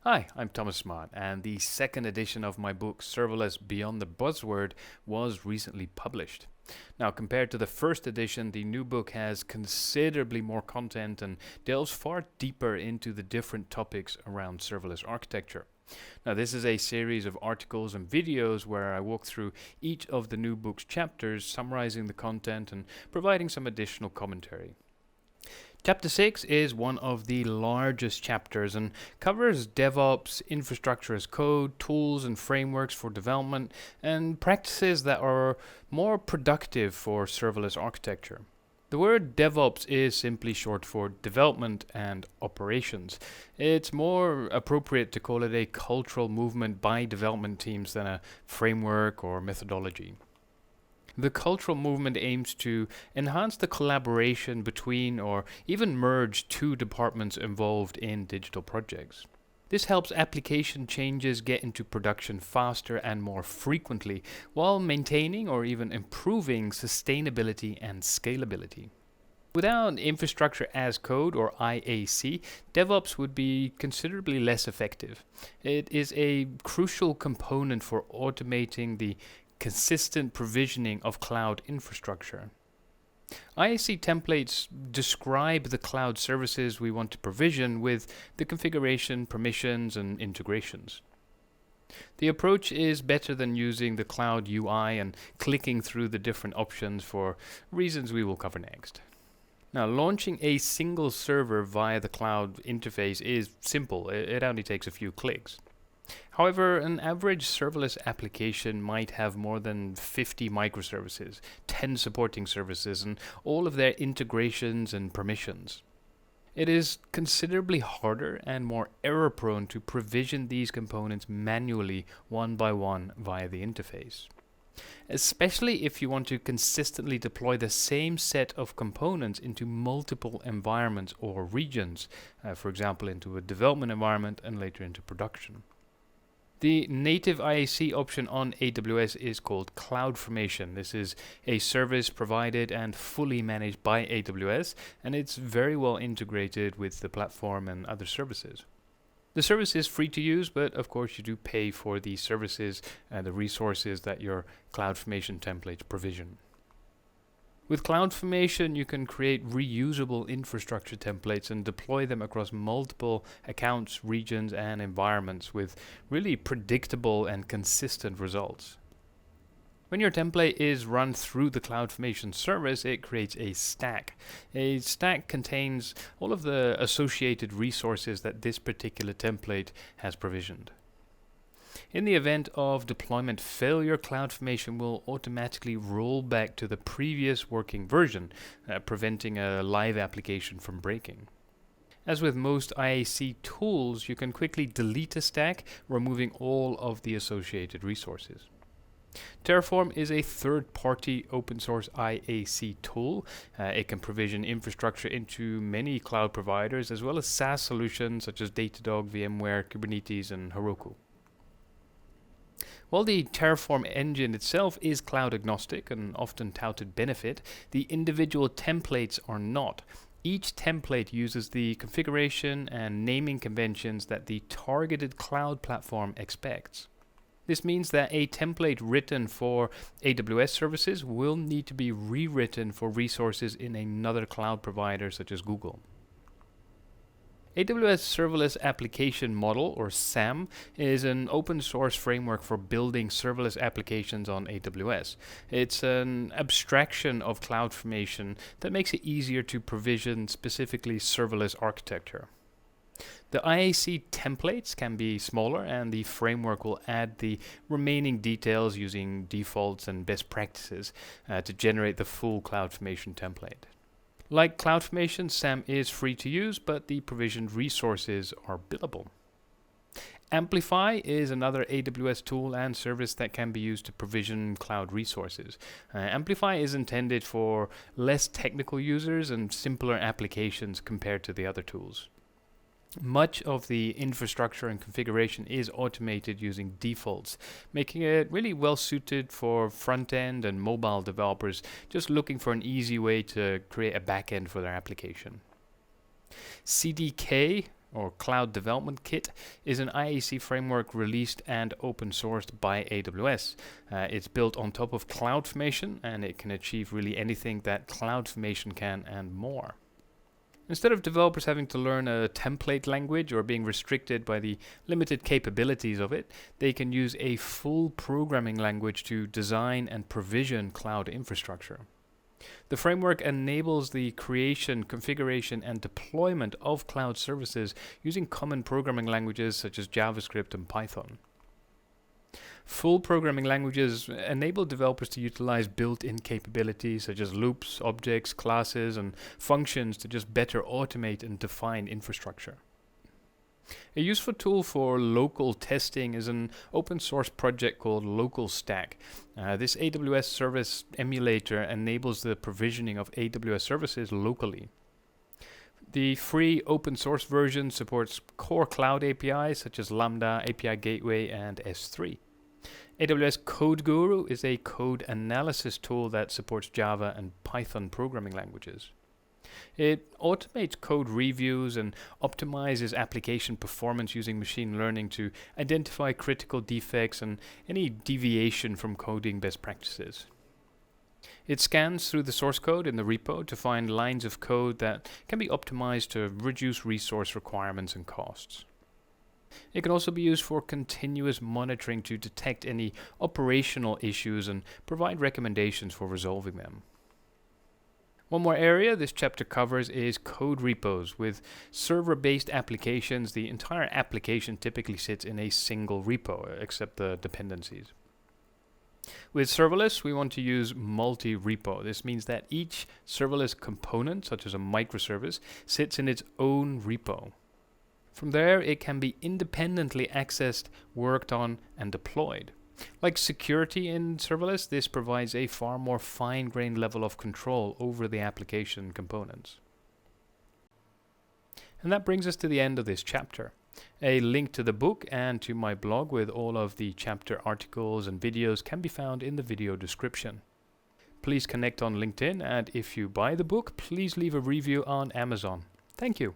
Hi, I'm Thomas Smart, and the second edition of my book, Serverless Beyond the Buzzword, was recently published. Now, compared to the first edition, the new book has considerably more content and delves far deeper into the different topics around serverless architecture. Now, this is a series of articles and videos where I walk through each of the new book's chapters, summarizing the content and providing some additional commentary. Chapter 6 is one of the largest chapters and covers DevOps, infrastructure as code, tools and frameworks for development, and practices that are more productive for serverless architecture. The word DevOps is simply short for development and operations. It's more appropriate to call it a cultural movement by development teams than a framework or methodology. The cultural movement aims to enhance the collaboration between or even merge two departments involved in digital projects. This helps application changes get into production faster and more frequently, while maintaining or even improving sustainability and scalability. Without infrastructure as code or IAC, DevOps would be considerably less effective. It is a crucial component for automating the consistent provisioning of cloud infrastructure. IAC templates describe the cloud services we want to provision with the configuration, permissions, and integrations. The approach is better than using the cloud UI and clicking through the different options for reasons we will cover next. Now, launching a single server via the cloud interface is simple. It only takes a few clicks. However, an average serverless application might have more than 50 microservices, 10 supporting services, and all of their integrations and permissions. It is considerably harder and more error-prone to provision these components manually one by one via the interface. Especially if you want to consistently deploy the same set of components into multiple environments or regions, for example into a development environment and later into production. The native IAC option on AWS is called CloudFormation. This is a service provided and fully managed by AWS, and it's very well integrated with the platform and other services. The service is free to use, but of course you do pay for the services and the resources that your CloudFormation templates provision. With CloudFormation, you can create reusable infrastructure templates and deploy them across multiple accounts, regions, and environments with really predictable and consistent results. When your template is run through the CloudFormation service, it creates a stack. A stack contains all of the associated resources that this particular template has provisioned. In the event of deployment failure, CloudFormation will automatically roll back to the previous working version, preventing a live application from breaking. As with most IAC tools, you can quickly delete a stack, removing all of the associated resources. Terraform is a third-party open-source IAC tool. It can provision infrastructure into many cloud providers, as well as SaaS solutions such as Datadog, VMware, Kubernetes, and Heroku. While the Terraform engine itself is cloud agnostic, an often touted benefit, the individual templates are not. Each template uses the configuration and naming conventions that the targeted cloud platform expects. This means that a template written for AWS services will need to be rewritten for resources in another cloud provider such as Google. AWS Serverless Application Model, or SAM, is an open source framework for building serverless applications on AWS. It's an abstraction of CloudFormation that makes it easier to provision specifically serverless architecture. The IAC templates can be smaller, and the framework will add the remaining details using defaults and best practices to generate the full CloudFormation template. Like CloudFormation, SAM is free to use, but the provisioned resources are billable. Amplify is another AWS tool and service that can be used to provision cloud resources. Amplify is intended for less technical users and simpler applications compared to the other tools. Much of the infrastructure and configuration is automated using defaults, making it really well suited for front-end and mobile developers just looking for an easy way to create a back-end for their application. CDK or Cloud Development Kit, is an IAC framework released and open sourced by AWS. It's built on top of CloudFormation, and it can achieve really anything that CloudFormation can and more. Instead of developers having to learn a template language or being restricted by the limited capabilities of it, they can use a full programming language to design and provision cloud infrastructure. The framework enables the creation, configuration, and deployment of cloud services using common programming languages such as JavaScript and Python. Full programming languages enable developers to utilize built-in capabilities such as loops, objects, classes, and functions to just better automate and define infrastructure. A useful tool for local testing is an open source project called LocalStack. This AWS service emulator enables the provisioning of AWS services locally. The free open source version supports core cloud APIs such as Lambda, API Gateway, and S3. AWS CodeGuru is a code analysis tool that supports Java and Python programming languages. It automates code reviews and optimizes application performance using machine learning to identify critical defects and any deviation from coding best practices. It scans through the source code in the repo to find lines of code that can be optimized to reduce resource requirements and costs. It can also be used for continuous monitoring to detect any operational issues and provide recommendations for resolving them. One more area this chapter covers is code repos. With server-based applications, the entire application typically sits in a single repo, except the dependencies. With serverless, we want to use multi-repo. This means that each serverless component, such as a microservice, sits in its own repo. From there, it can be independently accessed, worked on, and deployed. Like security in serverless, this provides a far more fine-grained level of control over the application components. And that brings us to the end of this chapter. A link to the book and to my blog with all of the chapter articles and videos can be found in the video description. Please connect on LinkedIn, and if you buy the book, please leave a review on Amazon. Thank you.